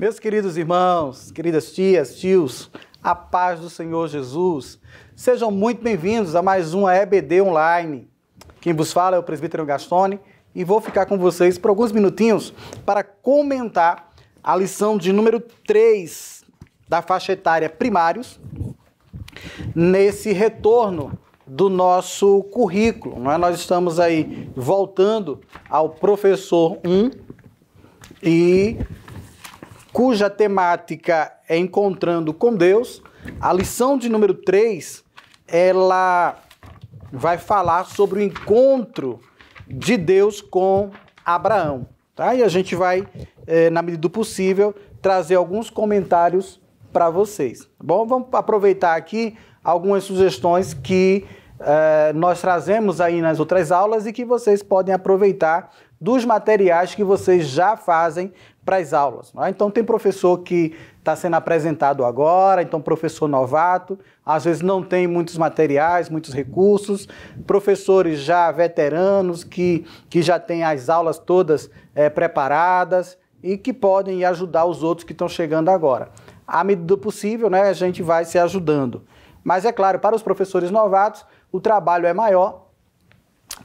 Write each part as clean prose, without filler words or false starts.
Meus queridos irmãos, queridas tias, tios, a paz do Senhor Jesus, sejam muito bem-vindos a mais uma EBD Online. Quem vos fala é o presbítero Gastone e vou ficar com vocês por alguns minutinhos para comentar a lição de número 3 da faixa etária primários, nesse retorno do nosso currículo. Nós estamos aí voltando ao professor 1 e cuja temática é Encontrando com Deus. A lição de número 3, ela vai falar sobre o encontro de Deus com Abraão. Tá? E a gente vai, na medida do possível, trazer alguns comentários para vocês. Tá bom? Vamos aproveitar aqui algumas sugestões que nós trazemos aí nas outras aulas e que vocês podem aproveitar dos materiais que vocês já fazem para as aulas. Né? Então, tem professor que está sendo apresentado agora, então professor novato, às vezes não tem muitos materiais, muitos recursos, professores já veteranos que já têm as aulas todas preparadas e que podem ajudar os outros que estão chegando agora. À medida do possível, né, a gente vai se ajudando. Mas, é claro, para os professores novatos, o trabalho é maior,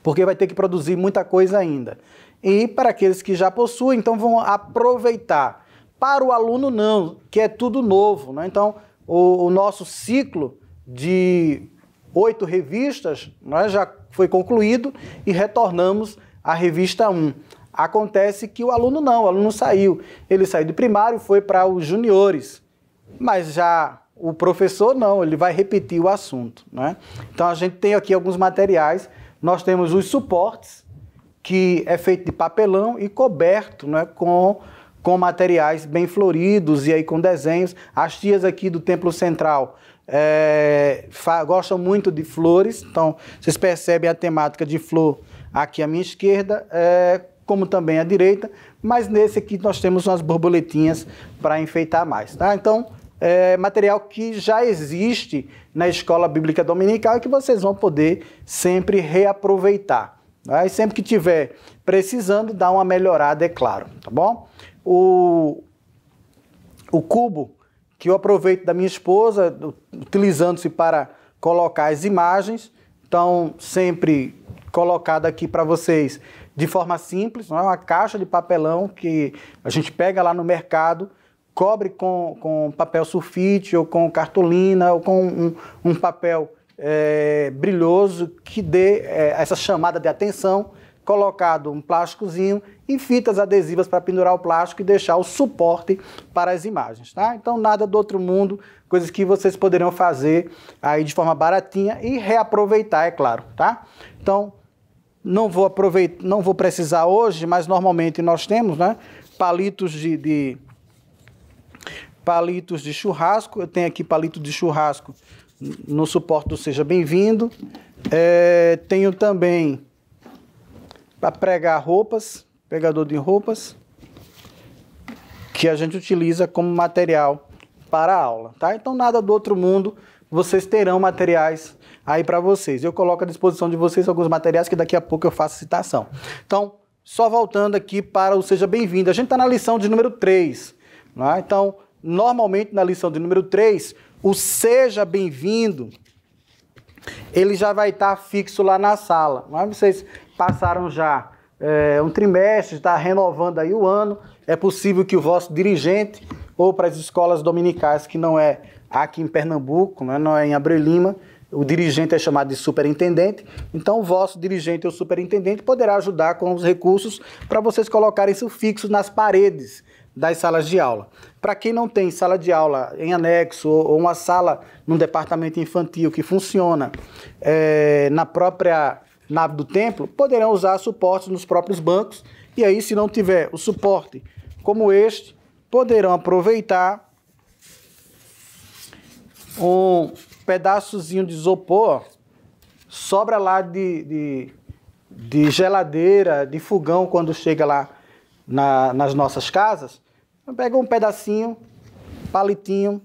porque vai ter que produzir muita coisa ainda. E para aqueles que já possuem, então vão aproveitar. Para o aluno não, que é tudo novo. Né? Então, o nosso ciclo de 8 revistas, né, já foi concluído e retornamos à revista 1. Acontece que o aluno não, o aluno saiu. Ele saiu do primário, foi para os juniores. Mas já o professor não, ele vai repetir o assunto. Né? Então, a gente tem aqui alguns materiais. Nós temos os suportes, que é feito de papelão e coberto, né, com materiais bem floridos e aí com desenhos. As tias aqui do Templo Central gostam muito de flores, então vocês percebem a temática de flor aqui à minha esquerda, como também à direita, mas nesse aqui nós temos umas borboletinhas para enfeitar mais. Tá? Então, material que já existe na Escola Bíblica Dominical e que vocês vão poder sempre reaproveitar. E sempre que tiver precisando, dá uma melhorada, é claro, tá bom? O cubo que eu aproveito da minha esposa, utilizando-se para colocar as imagens, então sempre colocado aqui para vocês de forma simples, não é uma caixa de papelão que a gente pega lá no mercado, cobre com papel sulfite ou com cartolina ou com um papel brilhoso que dê essa chamada de atenção, colocado um plásticozinho e fitas adesivas para pendurar o plástico e deixar o suporte para as imagens. Tá? Então nada do outro mundo, coisas que vocês poderiam fazer aí de forma baratinha e reaproveitar, é claro. Tá? Então não vou precisar hoje, mas normalmente nós temos, né, palitos de churrasco. Eu tenho aqui palito de churrasco no suporte do Seja Bem-vindo. Tenho também para pregar roupas, pregador de roupas, que a gente utiliza como material para a aula. Tá? Então, nada do outro mundo, vocês terão materiais aí para vocês. Eu coloco à disposição de vocês alguns materiais que daqui a pouco eu faço citação. Então, só voltando aqui para o Seja Bem-vindo. A gente está na lição de número 3. Né? Então, normalmente na lição de número 3, o Seja Bem-vindo, ele já vai estar fixo lá na sala. Mas vocês passaram já um trimestre, está renovando aí o ano, é possível que o vosso dirigente, ou para as escolas dominicais, que não é aqui em Pernambuco, não é em Abreu Lima, o dirigente é chamado de superintendente, então o vosso dirigente ou superintendente poderá ajudar com os recursos para vocês colocarem isso fixo nas paredes das salas de aula. Para quem não tem sala de aula em anexo ou uma sala num departamento infantil que funciona na própria nave do templo, poderão usar suportes nos próprios bancos e aí, se não tiver o suporte como este, poderão aproveitar um pedaçozinho de isopor, sobra lá de geladeira, de fogão quando chega lá nas nossas casas. Pega um pedacinho, palitinho,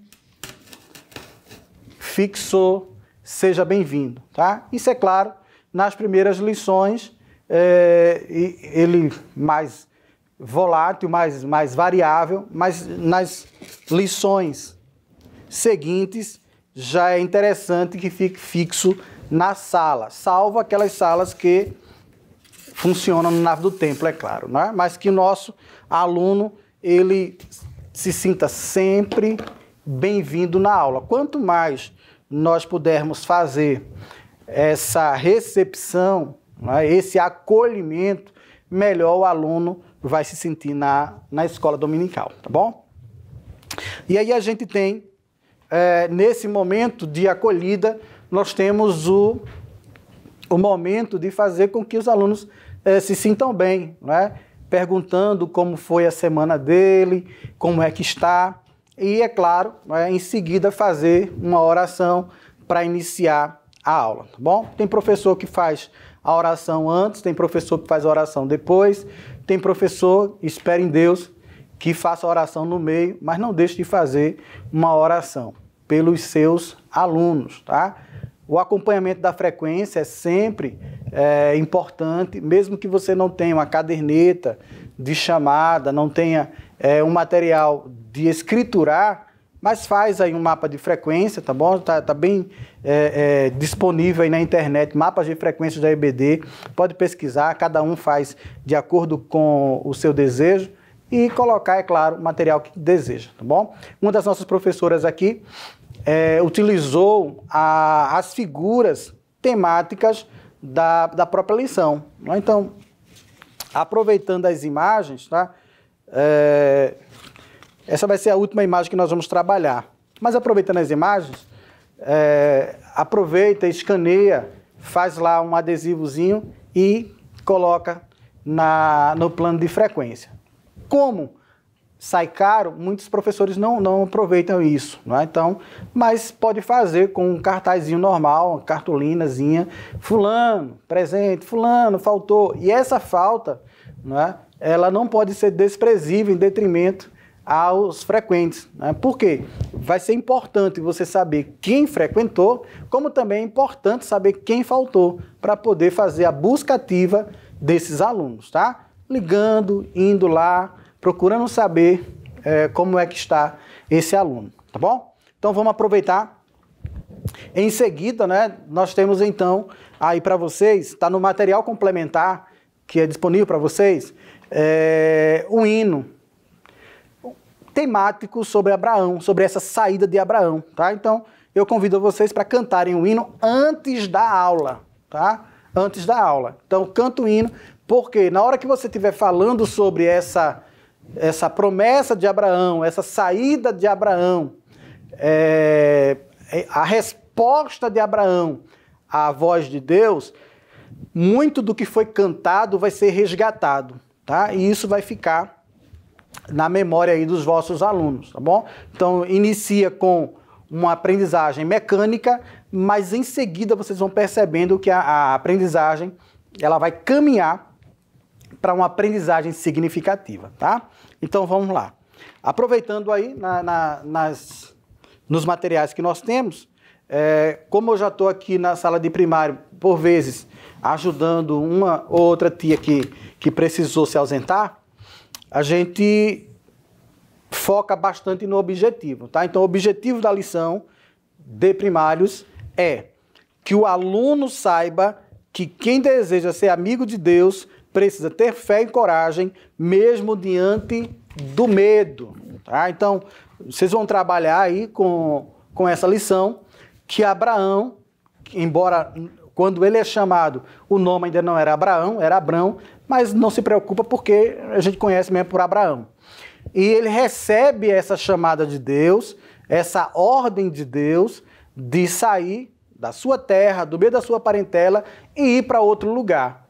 fixou, Seja Bem-vindo, tá? Isso é claro, nas primeiras lições, ele mais volátil, mais variável, mas nas lições seguintes já é interessante que fique fixo na sala, salvo aquelas salas que funcionam no nave do templo, é claro, né? Mas que o nosso aluno ele se sinta sempre bem-vindo na aula. Quanto mais nós pudermos fazer essa recepção, né, esse acolhimento, melhor o aluno vai se sentir na escola dominical, tá bom? E aí a gente tem, nesse momento de acolhida, nós temos o momento de fazer com que os alunos se sintam bem, né? Perguntando como foi a semana dele, como é que está, e, é claro, em seguida fazer uma oração para iniciar a aula, tá bom? Tem professor que faz a oração antes, tem professor que faz a oração depois, tem professor, espera em Deus, que faça a oração no meio, mas não deixe de fazer uma oração pelos seus alunos, tá? O acompanhamento da frequência é sempre importante, mesmo que você não tenha uma caderneta de chamada, não tenha um material de escriturar, mas faz aí um mapa de frequência, tá bom? Tá bem disponível aí na internet, mapas de frequências da EBD, pode pesquisar, cada um faz de acordo com o seu desejo e colocar, é claro, o material que deseja, tá bom? Uma das nossas professoras aqui utilizou as figuras temáticas da própria lição, né? Então, aproveitando as imagens, tá? Essa vai ser a última imagem que nós vamos trabalhar. Mas aproveitando as imagens, aproveita, escaneia, faz lá um adesivozinho e coloca no plano de frequência. Como sai caro, muitos professores não aproveitam isso, não é? Então, mas pode fazer com um cartazinho normal, uma cartolinazinha, fulano, presente, fulano, faltou. E essa falta, não é? Ela não pode ser desprezível em detrimento aos frequentes, né? Por quê? Vai ser importante você saber quem frequentou, como também é importante saber quem faltou, para poder fazer a busca ativa desses alunos, tá? Ligando, indo lá, procurando saber como é que está esse aluno, tá bom? Então vamos aproveitar. Em seguida, né, nós temos então aí para vocês, está no material complementar que é disponível para vocês, um hino temático sobre Abraão, sobre essa saída de Abraão, tá? Então eu convido vocês para cantarem o hino antes da aula, tá? Antes da aula. Então canta o hino, porque na hora que você estiver falando sobre essa promessa de Abraão, essa saída de Abraão, a resposta de Abraão à voz de Deus, muito do que foi cantado vai ser resgatado, tá? E isso vai ficar na memória aí dos vossos alunos, tá bom? Então, inicia com uma aprendizagem mecânica, mas em seguida vocês vão percebendo que a aprendizagem, ela vai caminhar para uma aprendizagem significativa, tá? Então vamos lá. Aproveitando aí nos materiais que nós temos, como eu já estou aqui na sala de primário, por vezes, ajudando uma ou outra tia que precisou se ausentar, a gente foca bastante no objetivo, tá? Então o objetivo da lição de primários é que o aluno saiba que quem deseja ser amigo de Deus precisa ter fé e coragem, mesmo diante do medo, tá? Então, vocês vão trabalhar aí com essa lição, que Abraão, embora quando ele é chamado, o nome ainda não era Abraão, era Abrão, mas não se preocupa porque a gente conhece mesmo por Abraão. E ele recebe essa chamada de Deus, essa ordem de Deus de sair da sua terra, do meio da sua parentela e ir para outro lugar.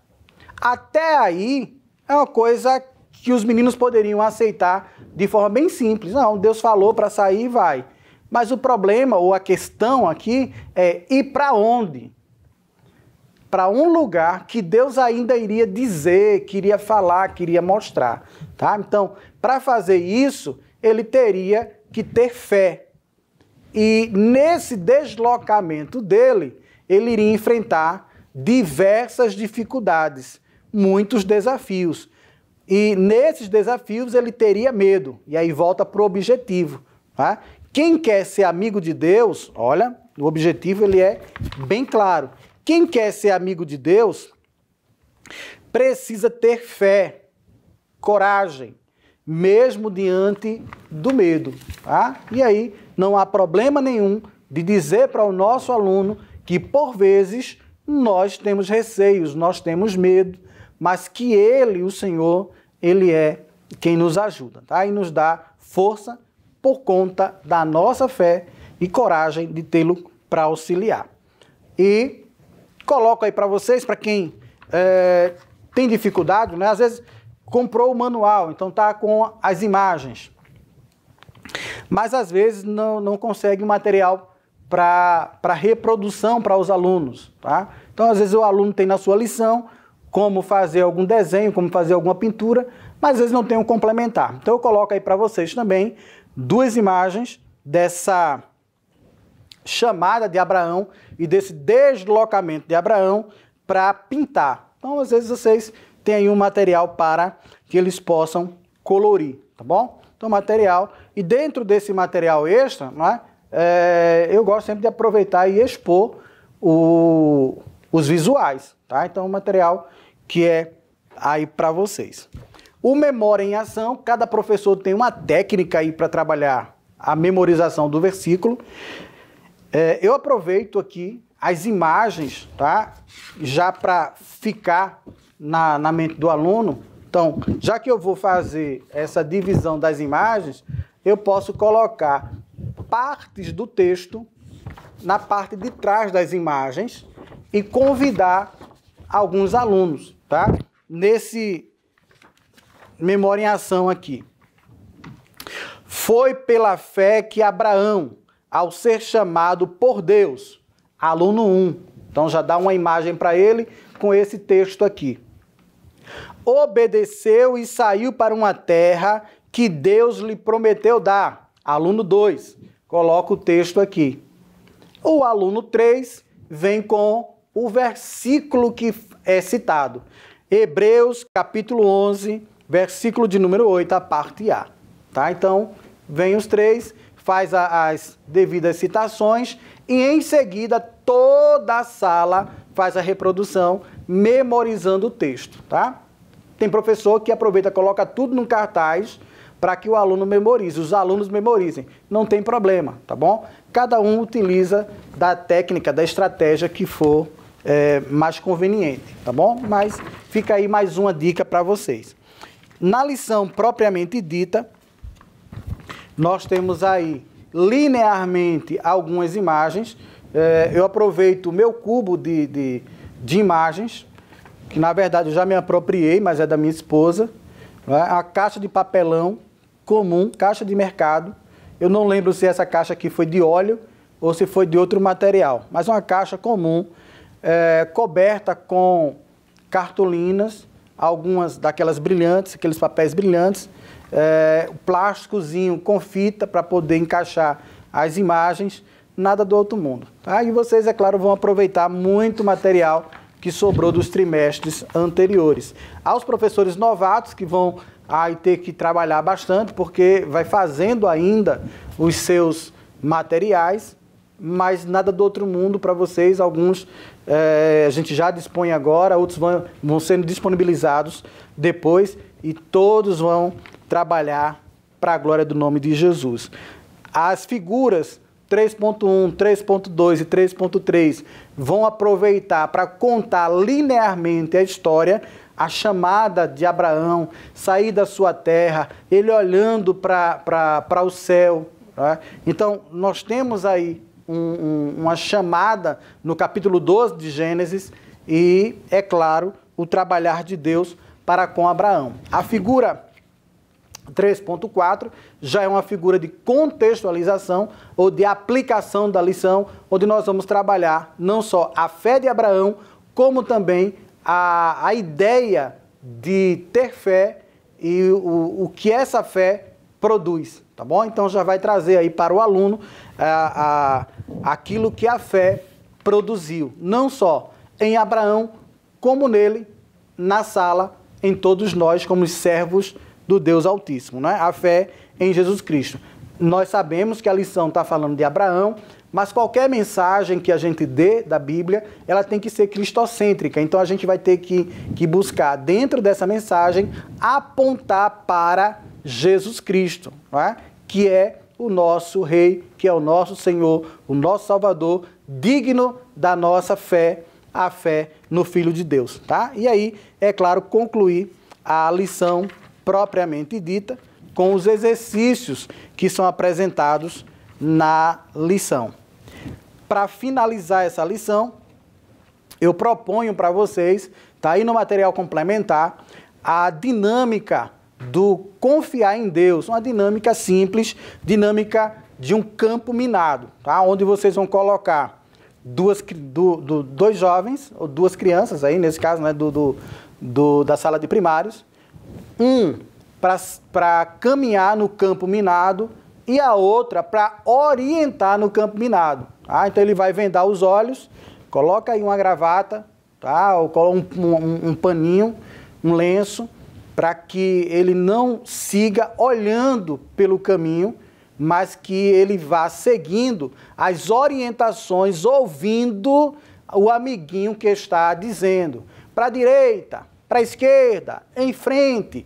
Até aí é uma coisa que os meninos poderiam aceitar de forma bem simples. Não, Deus falou para sair e vai. Mas o problema ou a questão aqui é ir para onde? Para um lugar que Deus ainda iria dizer, queria falar, queria mostrar, tá? Então, para fazer isso, ele teria que ter fé. E nesse deslocamento dele, ele iria enfrentar diversas dificuldades, muitos desafios. e nesses desafios ele teria medo. E aí volta para o objetivo. Tá? Quem quer ser amigo de Deus, olha, o objetivo ele é bem claro. Quem quer ser amigo de Deus precisa ter fé, coragem, mesmo diante do medo. Tá? E aí não há problema nenhum de dizer para o nosso aluno que, por vezes, nós temos receios, nós temos medo, mas que ele, o Senhor, ele é quem nos ajuda, tá? E nos dá força por conta da nossa fé e coragem de tê-lo para auxiliar. E coloco aí para vocês, para quem tem dificuldade, né? Às vezes comprou o manual, então tá com as imagens, mas às vezes não consegue o material para reprodução para os alunos, tá? Então, às vezes o aluno tem na sua lição como fazer algum desenho, como fazer alguma pintura, mas às vezes não tem um complementar. Então, eu coloco aí para vocês também 2 imagens dessa chamada de Abraão e desse deslocamento de Abraão para pintar. Então, às vezes vocês têm aí um material para que eles possam colorir, tá bom? Então, material. E dentro desse material extra, não é? Eu gosto sempre de aproveitar e expor os visuais, tá? Então, o material que é aí para vocês. O Memória em Ação, cada professor tem uma técnica aí para trabalhar a memorização do versículo. Eu aproveito aqui as imagens, tá? Já para ficar na mente do aluno. Então, já que eu vou fazer essa divisão das imagens, eu posso colocar partes do texto na parte de trás das imagens e convidar alguns alunos, tá? Nesse Memória em Ação aqui. Foi pela fé que Abraão, ao ser chamado por Deus, aluno 1, então já dá uma imagem para ele com esse texto aqui. Obedeceu e saiu para uma terra que Deus lhe prometeu dar, aluno 2. Coloca o texto aqui. O aluno 3 vem com o versículo que é citado. Hebreus, capítulo 11, versículo de número 8, a parte A. Tá? Então, vem os 3, faz as devidas citações e, em seguida, toda a sala faz a reprodução, memorizando o texto. Tá? Tem professor que aproveita, coloca tudo num cartaz, para que o aluno memorize, os alunos memorizem. Não tem problema, tá bom? Cada um utiliza da técnica, da estratégia que for mais conveniente, tá bom? Mas fica aí mais uma dica para vocês. Na lição propriamente dita, nós temos aí linearmente algumas imagens. Eu aproveito o meu cubo de imagens, que na verdade eu já me apropriei, mas é da minha esposa. A caixa de papelão comum, caixa de mercado. Eu não lembro se essa caixa aqui foi de óleo ou se foi de outro material, mas uma caixa comum, coberta com cartolinas, algumas daquelas brilhantes, aqueles papéis brilhantes, plásticozinho com fita para poder encaixar as imagens, nada do outro mundo. Tá? E vocês, é claro, vão aproveitar muito material que sobrou dos trimestres anteriores. Aos professores novatos que vão aí ter que trabalhar bastante, porque vai fazendo ainda os seus materiais, mas nada do outro mundo para vocês. Alguns a gente já dispõe agora, outros vão sendo disponibilizados depois e todos vão trabalhar para a glória do nome de Jesus. As figuras 3.1, 3.2 e 3.3 vão aproveitar para contar linearmente a história, a chamada de Abraão, sair da sua terra, ele olhando para o céu. Tá? Então, nós temos aí uma chamada no capítulo 12 de Gênesis e, é claro, o trabalhar de Deus para com Abraão. A figura 3.4 já é uma figura de contextualização ou de aplicação da lição, onde nós vamos trabalhar não só a fé de Abraão, como também a ideia de ter fé e o que essa fé produz, tá bom? Então já vai trazer aí para o aluno aquilo que a fé produziu, não só em Abraão, como nele, na sala em todos nós como servos do Deus Altíssimo, né? A fé em Jesus Cristo. Nós sabemos que a lição está falando de Abraão, mas qualquer mensagem que a gente dê da Bíblia, ela tem que ser cristocêntrica. Então a gente vai ter que buscar, dentro dessa mensagem, apontar para Jesus Cristo, não é? Que é o nosso Rei, que é o nosso Senhor, o nosso Salvador, digno da nossa fé, a fé no Filho de Deus, tá? E aí, é claro, concluir a lição propriamente dita com os exercícios que são apresentados na lição. Para finalizar essa lição, eu proponho para vocês, tá aí no material complementar, a dinâmica do confiar em Deus, uma dinâmica simples, dinâmica de um campo minado, tá? Onde vocês vão colocar dois jovens, ou duas crianças aí, nesse caso, né, da sala de primários, um para caminhar no campo minado e a outra para orientar no campo minado. Tá? Então ele vai vendar os olhos, coloca aí uma gravata, tá? Ou coloca um paninho, um lenço, para que ele não siga olhando pelo caminho, mas que ele vá seguindo as orientações, ouvindo o amiguinho que está dizendo. Para a direita, para a esquerda, em frente.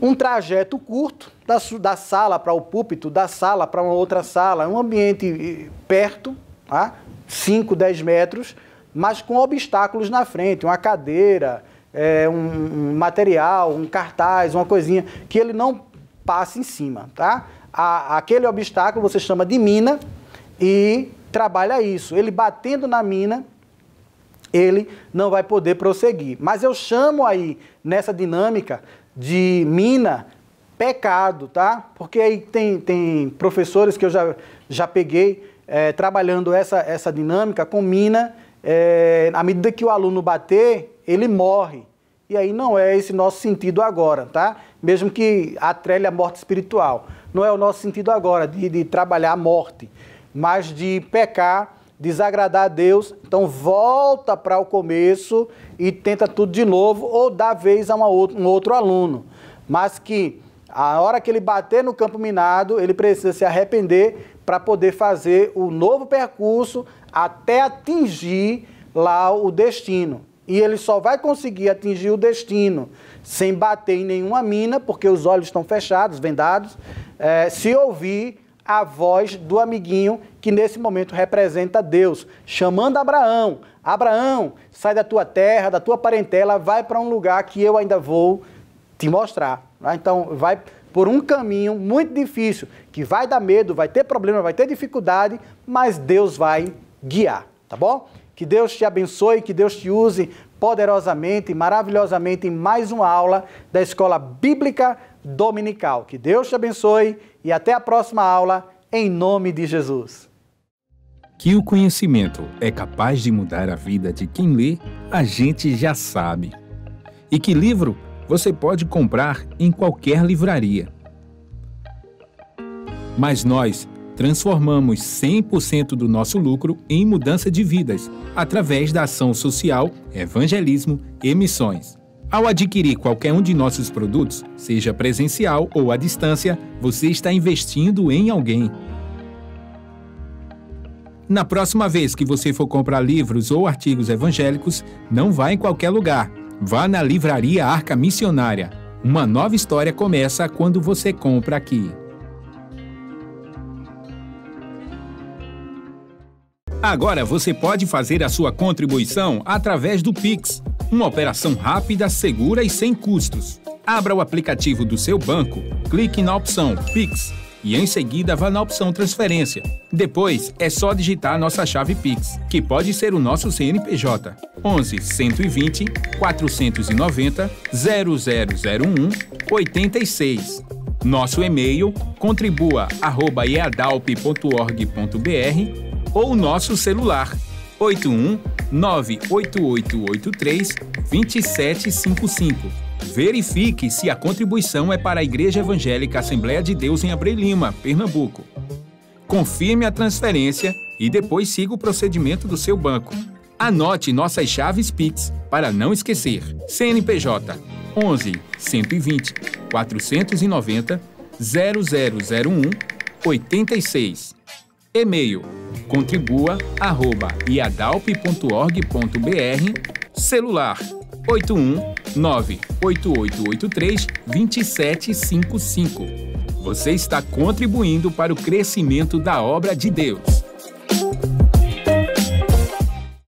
Um trajeto curto, da sala para o púlpito, da sala para uma outra sala, um ambiente perto, tá? 5, 10 metros, mas com obstáculos na frente, uma cadeira, um material, um cartaz, uma coisinha, que ele não passe em cima, tá? Aquele obstáculo você chama de mina e trabalha isso. Ele batendo na mina, ele não vai poder prosseguir. Mas eu chamo aí, nessa dinâmica de mina, pecado, tá? Porque aí tem professores que eu já peguei trabalhando essa dinâmica com mina, à medida que o aluno bater, ele morre. E aí não é esse nosso sentido agora, tá? Mesmo que atrele a morte espiritual. Não é o nosso sentido agora de trabalhar a morte, mas de pecar, desagradar a Deus. Então volta para o começo e tenta tudo de novo, ou dá vez a um outro aluno. Mas que a hora que ele bater no campo minado, ele precisa se arrepender para poder fazer o novo percurso até atingir lá o destino. E ele só vai conseguir atingir o destino sem bater em nenhuma mina, porque os olhos estão fechados, vendados, se ouvir a voz do amiguinho que nesse momento representa Deus, chamando Abraão. Abraão, sai da tua terra, da tua parentela, vai para um lugar que eu ainda vou te mostrar. Então, vai por um caminho muito difícil, que vai dar medo, vai ter problema, vai ter dificuldade, mas Deus vai guiar, tá bom? Que Deus te abençoe, que Deus te use poderosamente, maravilhosamente em mais uma aula da Escola Bíblica Dominical. Que Deus te abençoe e até a próxima aula, em nome de Jesus. Que o conhecimento é capaz de mudar a vida de quem lê, a gente já sabe. E que livro você pode comprar em qualquer livraria. Mas nós transformamos 100% do nosso lucro em mudança de vidas, através da ação social, evangelismo e missões. Ao adquirir qualquer um de nossos produtos, seja presencial ou à distância, você está investindo em alguém. Na próxima vez que você for comprar livros ou artigos evangélicos, não vá em qualquer lugar. Vá na Livraria Arca Missionária. Uma nova história começa quando você compra aqui. Agora você pode fazer a sua contribuição através do Pix, uma operação rápida, segura e sem custos. Abra o aplicativo do seu banco, clique na opção Pix e em seguida vá na opção Transferência. Depois é só digitar nossa chave Pix, que pode ser o nosso CNPJ, 11 120 490 0001 86. Nosso e-mail contribua@eadalp.org.br ou nosso celular 81 98883 2755. Verifique se a contribuição é para a Igreja Evangélica Assembleia de Deus em Abreu Lima, Pernambuco. Confirme a transferência e depois siga o procedimento do seu banco. Anote nossas chaves Pix para não esquecer. CNPJ 11 120 490 0001 86. E-mail contribua@iadalp.org.br. Celular 81 98883 2755. Você está contribuindo para o crescimento da obra de Deus.